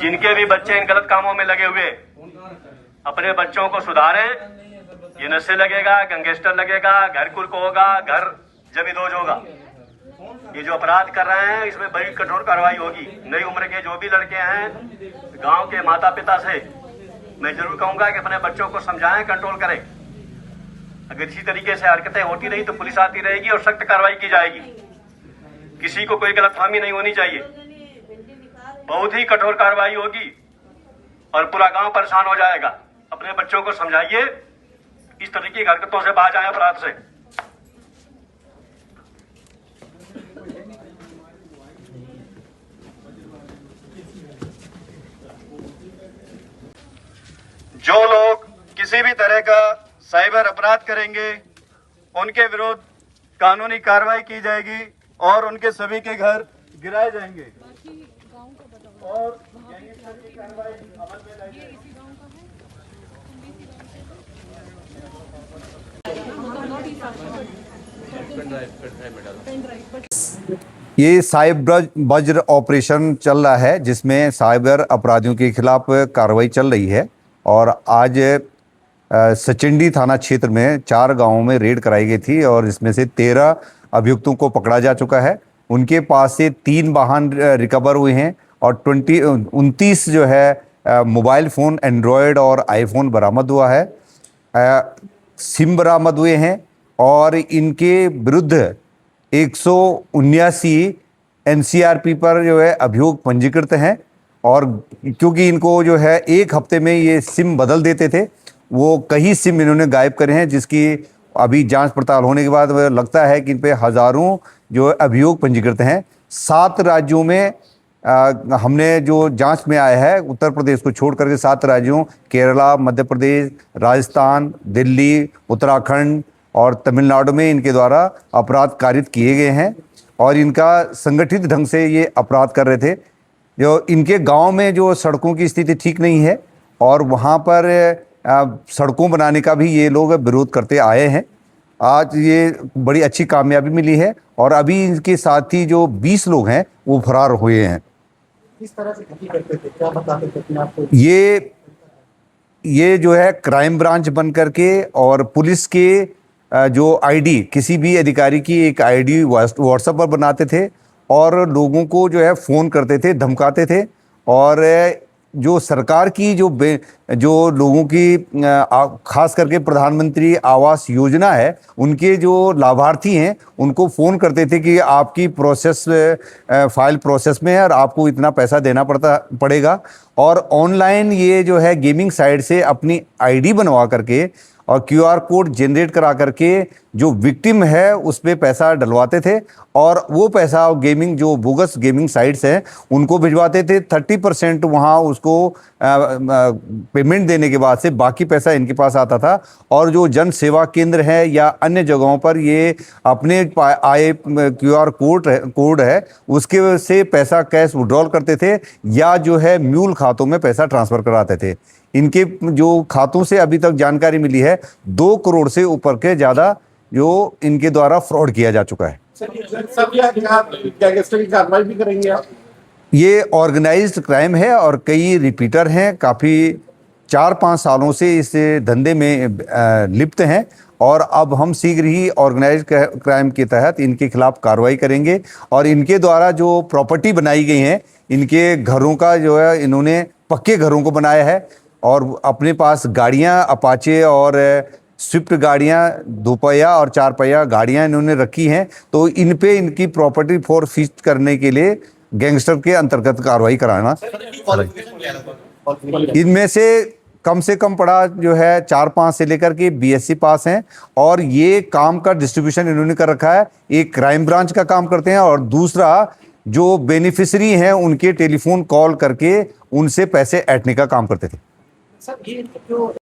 जिनके भी बच्चे इन गलत कामों में लगे हुए, अपने बच्चों को सुधारें। ये नशे लगेगा, गैंगस्टर लगेगा, घर कुर्क होगा, घर जमींदोज होगा। ये जो अपराध कर रहे हैं इसमें बड़ी कठोर कार्रवाई होगी। नई उम्र के जो भी लड़के हैं, गांव के माता पिता से मैं जरूर कहूंगा कि अपने बच्चों को समझाएं, कंट्रोल करें। अगर इसी तरीके से हरकतें होती रही तो पुलिस आती रहेगी और सख्त कार्रवाई की जाएगी। किसी को कोई गलतफहमी नहीं होनी चाहिए। बहुत ही कठोर कार्रवाई होगी और पूरा गांव परेशान हो जाएगा। अपने बच्चों को समझाइए, इस तरीके की हरकतों से बाज आए, अपराध से। जो लोग किसी भी तरह का साइबर अपराध करेंगे उनके विरुद्ध कानूनी कार्रवाई की जाएगी और उनके सभी के घर गिराए जाएंगे और गैंगस्टर की कार्रवाई अमल में लाई जाएगी। ये साइबर वज्र ऑपरेशन चल रहा है जिसमें साइबर अपराधियों के खिलाफ कार्रवाई चल रही है और आज सचिंडी थाना क्षेत्र में 4 गांवों में रेड कराई गई थी और इसमें से 13 अभियुक्तों को पकड़ा जा चुका है। उनके पास से 3 वाहन रिकवर हुए हैं और 29 जो है मोबाइल फ़ोन एंड्रॉयड और आईफोन बरामद हुआ है। सिम बरामद हुए हैं और इनके विरुद्ध 179 एनसीआरपी पर जो है अभियोग पंजीकृत हैं और क्योंकि इनको जो है 1 हफ्ते में ये सिम बदल देते थे, वो कई सिम इन्होंने गायब करे हैं, जिसकी अभी जांच पड़ताल होने के बाद लगता है कि इन पे हज़ारों जो अभियोग पंजीकृत हैं। 7 राज्यों में हमने जो जांच में आया है, उत्तर प्रदेश को छोड़ करके 7 राज्यों केरला, मध्य प्रदेश, राजस्थान, दिल्ली, उत्तराखंड और तमिलनाडु में इनके द्वारा अपराध कारित किए गए हैं और इनका संगठित ढंग से ये अपराध कर रहे थे। जो इनके गांव में जो सड़कों की स्थिति ठीक नहीं है और वहाँ पर सड़कों बनाने का भी ये लोग विरोध करते आए हैं। आज ये बड़ी अच्छी कामयाबी मिली है और अभी इनके साथी जो 20 लोग हैं वो फरार हुए हैं। किस तरह से ठगी करते थे, क्या बताते थे अपने आप को? ये जो है क्राइम ब्रांच बन करके और पुलिस के जो आईडी, किसी भी अधिकारी की एक आईडी व्हाट्सएप पर बनाते थे और लोगों को जो है फ़ोन करते थे, धमकाते थे और जो सरकार की जो लोगों की खास करके प्रधानमंत्री आवास योजना है, उनके जो लाभार्थी हैं उनको फ़ोन करते थे कि आपकी प्रोसेस फाइल प्रोसेस में है और आपको इतना पैसा देना पड़ेगा। और ऑनलाइन ये जो है गेमिंग साइट से अपनी आईडी बनवा करके और क्यूआर कोड जनरेट करा करके जो विक्टिम है उस पर पैसा डलवाते थे और वो पैसा गेमिंग जो बोगस गेमिंग साइट्स हैं उनको भिजवाते थे। 30% वहाँ उसको पेमेंट देने के बाद से बाकी पैसा इनके पास आता था और जो जन सेवा केंद्र है या अन्य जगहों पर ये अपने आए क्यूआर कोड है उसके से पैसा कैश विड्रॉल करते थे या जो है म्यूल खातों में पैसा ट्रांसफ़र कराते थे। इनके जो खातों से अभी तक जानकारी मिली है 2 करोड़ से ऊपर के ज़्यादा जो इनके द्वारा फ्रॉड किया जा चुका है। गैंगस्टर की कार्रवाई भी करेंगे आप? ये ऑर्गेनाइज्ड क्राइम है और कई रिपीटर हैं, काफ़ी 4-5 सालों से इस धंधे में लिप्त हैं और अब हम शीघ्र ही ऑर्गेनाइज्ड क्राइम के तहत इनके खिलाफ कार्रवाई करेंगे और इनके द्वारा जो प्रॉपर्टी बनाई गई हैं, इनके घरों का जो है इन्होंने पक्के घरों को बनाया है और अपने पास गाड़ियां अपाचे और स्विफ्ट गाड़ियां 2 पहिया और 4 पहिया गाड़ियां इन्होंने रखी हैं। तो इन पे इनकी प्रॉपर्टी फॉरफिश करने के लिए गैंगस्टर के अंतर्गत कार्रवाई कराना। इनमें से कम पड़ा जो है 4-5 से लेकर के बीएससी पास हैं और ये काम का डिस्ट्रीब्यूशन इन्होंने कर रखा है। एक क्राइम ब्रांच का काम करते हैं और दूसरा जो बेनिफिशियरी हैं उनके टेलीफोन कॉल करके उनसे पैसे ऐंठने का काम करते थे। सर ये जो